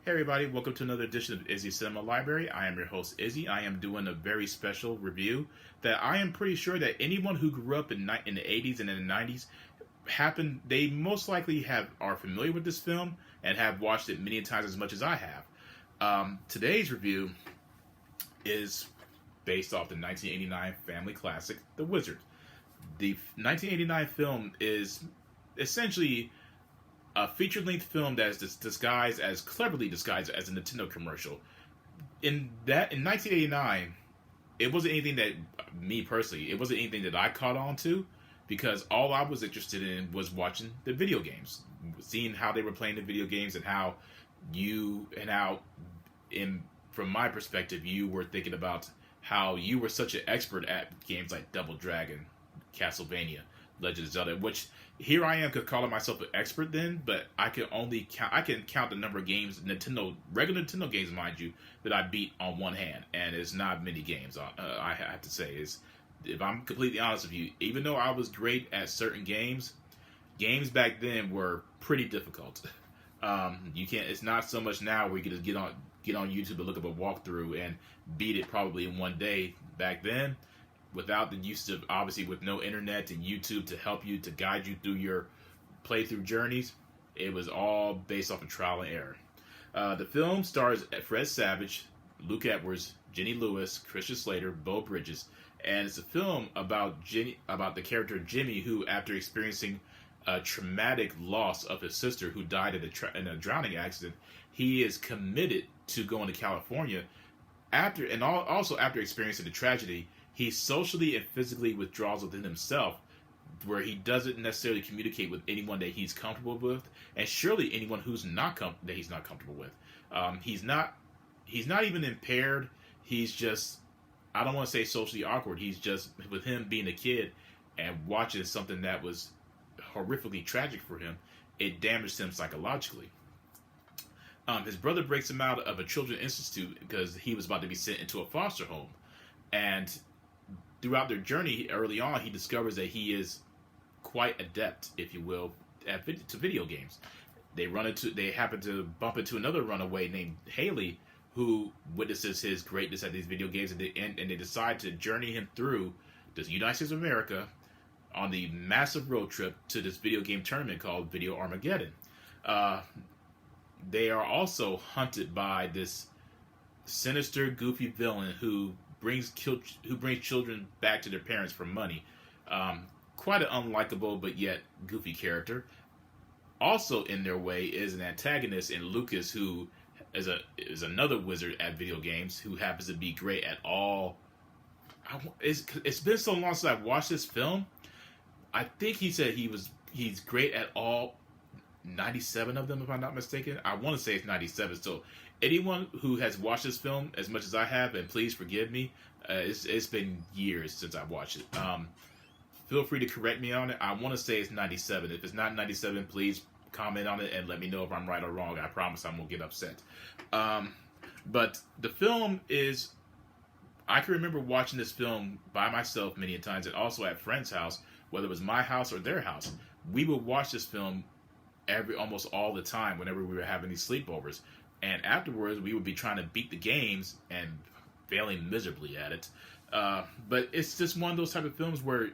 Hey everybody, welcome to another edition of Izzy Cinema Library. I am your host Izzy. I am doing a very special review that I am pretty sure that anyone who grew up in the 80s and in the 90s they most likely are familiar with this film and have watched it many times as much as I have. Today's review is based off the 1989 family classic, The Wizard. The 1989 film is essentially a feature-length film that is cleverly disguised as a Nintendo commercial. In 1989, it wasn't anything that me personally, it wasn't anything that I caught on to, because all I was interested in was watching the video games, seeing how they were playing the video games, and how from my perspective, you were thinking about how you were such an expert at games like Double Dragon, Castlevania, Legend of Zelda, which here I am calling myself an expert then, but I can count the number of games, regular Nintendo games, mind you, that I beat on one hand, and it's not many games. I have to say, if I'm completely honest with you, even though I was great at certain games back then were pretty difficult. You can't. It's not so much now where you can just get on YouTube to look up a walkthrough and beat it probably in one day. Back then, without the use of, obviously with no internet and YouTube to help you, to guide you through your playthrough journeys, it was all based off of trial and error. The film stars Fred Savage, Luke Edwards, Jenny Lewis, Christian Slater, Beau Bridges, and it's a film about the character Jimmy, who, after experiencing a traumatic loss of his sister who died in a drowning accident, he is committed to going to California. Also after experiencing the tragedy, he socially and physically withdraws within himself, where he doesn't necessarily communicate with anyone that he's comfortable with, and surely anyone who's that he's not comfortable with. He's not even impaired. He's just, I don't want to say socially awkward. He's just, with him being a kid and watching something that was horrifically tragic for him, it damaged him psychologically. His brother breaks him out of a children's institute because he was about to be sent into a foster home, and throughout their journey, early on, he discovers that he is quite adept, if you will, to video games. They happen to bump into another runaway named Haley, who witnesses his greatness at these video games, and they decide to journey him through the United States of America on the massive road trip to this video game tournament called Video Armageddon. They are also hunted by this sinister, goofy villain who brings children back to their parents for money. Quite an unlikable but yet goofy character. Also in their way is an antagonist in Lucas, who is another wizard at video games, who happens to be great at all. It's been so long since I've watched this film. I think he said he's great at all 97 of them, if I'm not mistaken. I want to say it's 97. So anyone who has watched this film as much as I have, and please forgive me, it's been years since I've watched it. Feel free to correct me on it. I want to say it's 97. If it's not 97, please comment on it and let me know if I'm right or wrong. I promise I won't get upset. But the film is, I can remember watching this film by myself many times, and also at friends' house, whether it was my house or their house. We would watch this film almost all the time whenever we were having these sleepovers. And afterwards, we would be trying to beat the games and failing miserably at it. But it's just one of those type of films where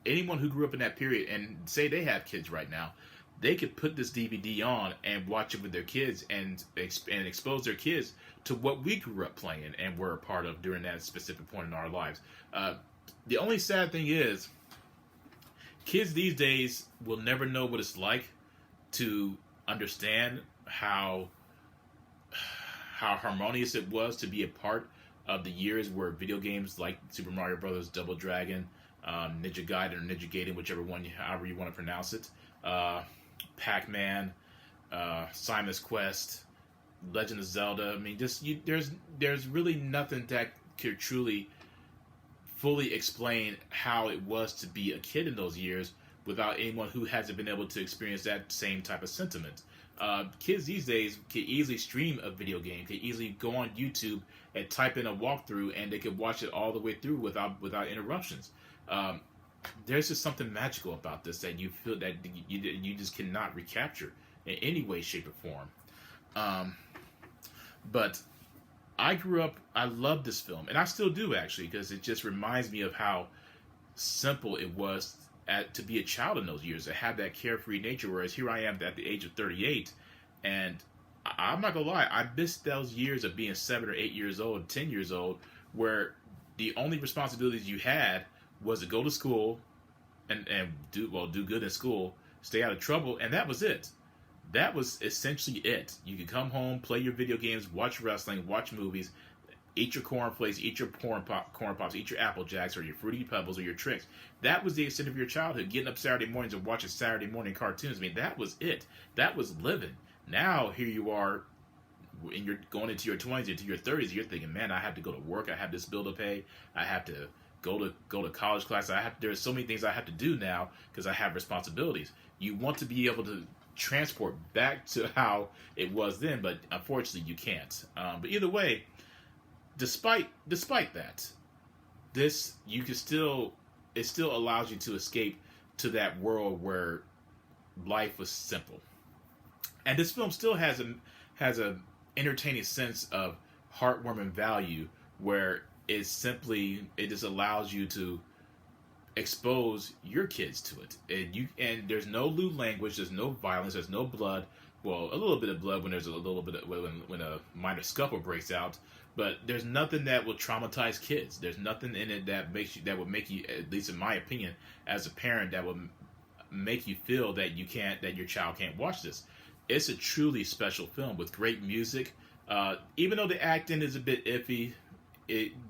anyone who grew up in that period, and say they have kids right now, they could put this DVD on and watch it with their kids and expose their kids to what we grew up playing and were a part of during that specific point in our lives. The only sad thing is, kids these days will never know what it's like to understand how harmonious it was to be a part of the years where video games like Super Mario Brothers, Double Dragon, Ninja Gaiden or Ninja Gaiden, however you want to pronounce it, Pac-Man, Simon's Quest, Legend of Zelda. I mean, there's really nothing that could truly fully explain how it was to be a kid in those years without anyone who hasn't been able to experience that same type of sentiment. Kids these days can easily stream a video game, can easily go on YouTube and type in a walkthrough, and they can watch it all the way through without interruptions. There's just something magical about this that you feel that you just cannot recapture in any way, shape, or form. But I grew up, I loved this film, and I still do actually, because it just reminds me of how simple it was to be a child in those years, to have that carefree nature. Whereas here I am at the age of 38, and I'm not gonna lie, I missed those years of being 7 or 8 years old, 10 years old, where the only responsibilities you had was to go to school and do good in school, stay out of trouble, and that was it. That was essentially it. You could come home, play your video games, watch wrestling, watch movies, eat your cornflakes, eat your corn pops, eat your Apple Jacks or your Fruity Pebbles or your Tricks. That was the extent of your childhood. Getting up Saturday mornings and watching Saturday morning cartoons. I mean, that was it. That was living. Now here you are, and you're going into your 20s, into your 30s. You're thinking, man, I have to go to work. I have this bill to pay. I have to go to college class. There's so many things I have to do now because I have responsibilities. You want to be able to transport back to how it was then, but unfortunately you can't. But either way, despite that, this you can still it still allows you to escape to that world where life was simple. And this film still has a entertaining sense of heartwarming value where it just allows you to expose your kids to it. And there's no lewd language, there's no violence, there's no blood. Well, a little bit of blood when there's a little bit of when a minor scuffle breaks out, but there's nothing that will traumatize kids. There's nothing in it that would make you, at least in my opinion, as a parent, that would make you feel that your child can't watch this. It's a truly special film with great music. Even though the acting is a bit iffy,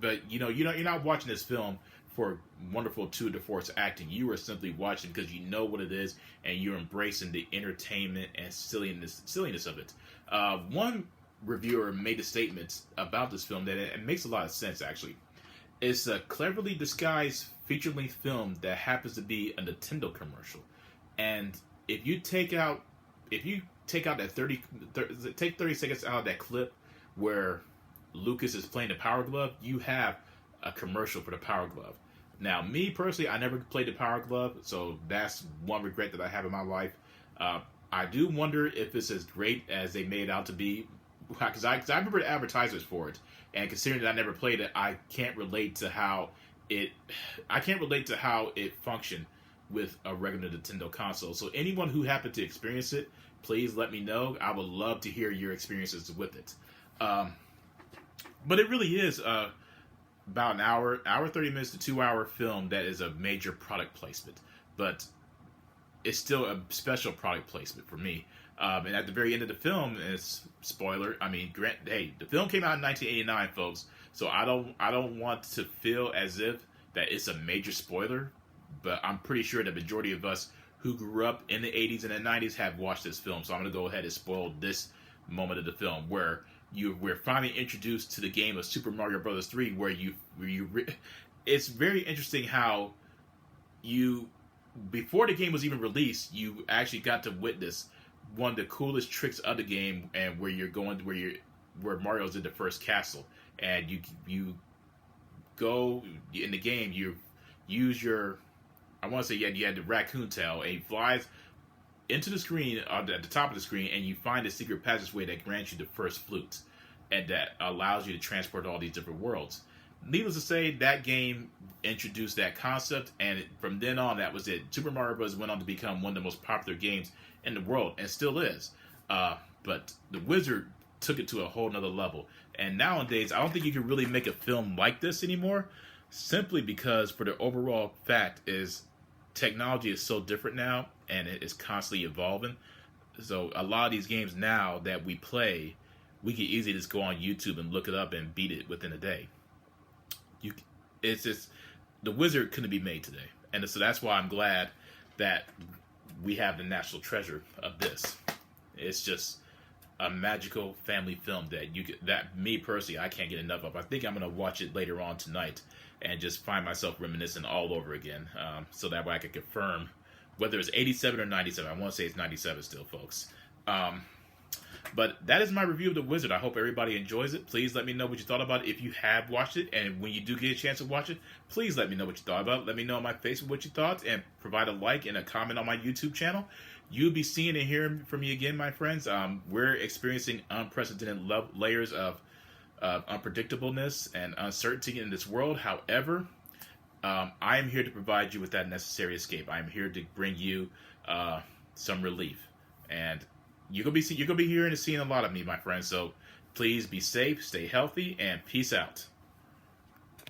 but you're not watching this film for wonderful tour de force acting. You are simply watching because you know what it is, and you're embracing the entertainment and silliness of it. One reviewer made a statement about this film that it makes a lot of sense. Actually, it's a cleverly disguised feature-length film that happens to be a Nintendo commercial, and if you take out that 30 seconds out of that clip where Lucas is playing the Power Glove, you have a commercial for the Power Glove. Now, me personally, I never played the Power Glove, so that's one regret that I have in my life. I do wonder if it's as great as they made it out to be, because I remember the advertisements for it, and considering that I never played it, I can't relate to how it functioned with a regular Nintendo console. So anyone who happened to experience it, please let me know. I would love to hear your experiences with it. But it really is about an hour 30 minutes to 2 hour film that is a major product placement. But it's still a special product placement for me. And at the very end of the film, it's spoiler. I mean, the film came out in 1989, folks. So I don't want to feel as if that it's a major spoiler. But I'm pretty sure the majority of us who grew up in the 80s and the 90s have watched this film. So I'm going to go ahead and spoil this moment of the film where we're finally introduced to the game of Super Mario Bros. 3, it's very interesting how before the game was even released, you actually got to witness one of the coolest tricks of the game, and where Mario's in the first castle, and you go in the game, you use your, I want to say you had the raccoon tail, and he flies into the screen, at the top of the screen, and you find a secret passageway that grants you the first flute, and that allows you to transport to all these different worlds. Needless to say, that game introduced that concept, and from then on, that was it. Super Mario Bros. Went on to become one of the most popular games in the world, and still is. But the Wizard took it to a whole nother level. And nowadays, I don't think you can really make a film like this anymore, simply because for the overall fact is technology is so different now, and it is constantly evolving. So a lot of these games now that we play, we can easily just go on YouTube and look it up and beat it within a day. It's just, the Wizard couldn't be made today. And so that's why I'm glad that we have the national treasure of this. It's just a magical family film that me personally, I can't get enough of. I think I'm going to watch it later on tonight and just find myself reminiscing all over again, so that way I can confirm whether it's 87 or 97. I want to say it's 97 still, folks. But that is my review of The Wizard. I hope everybody enjoys it. Please let me know what you thought about it if you have watched it. And when you do get a chance to watch it, please let me know what you thought about it. Let me know on my Facebook what you thought, and provide a like and a comment on my YouTube channel. you'll be seeing and hearing from me again, my friends. We're experiencing unprecedented layers of unpredictableness and uncertainty in this world. However, I am here to provide you with that necessary escape. I am here to bring you some relief, and you're gonna be hearing and seeing a lot of me, my friends. So please be safe, stay healthy, and peace out.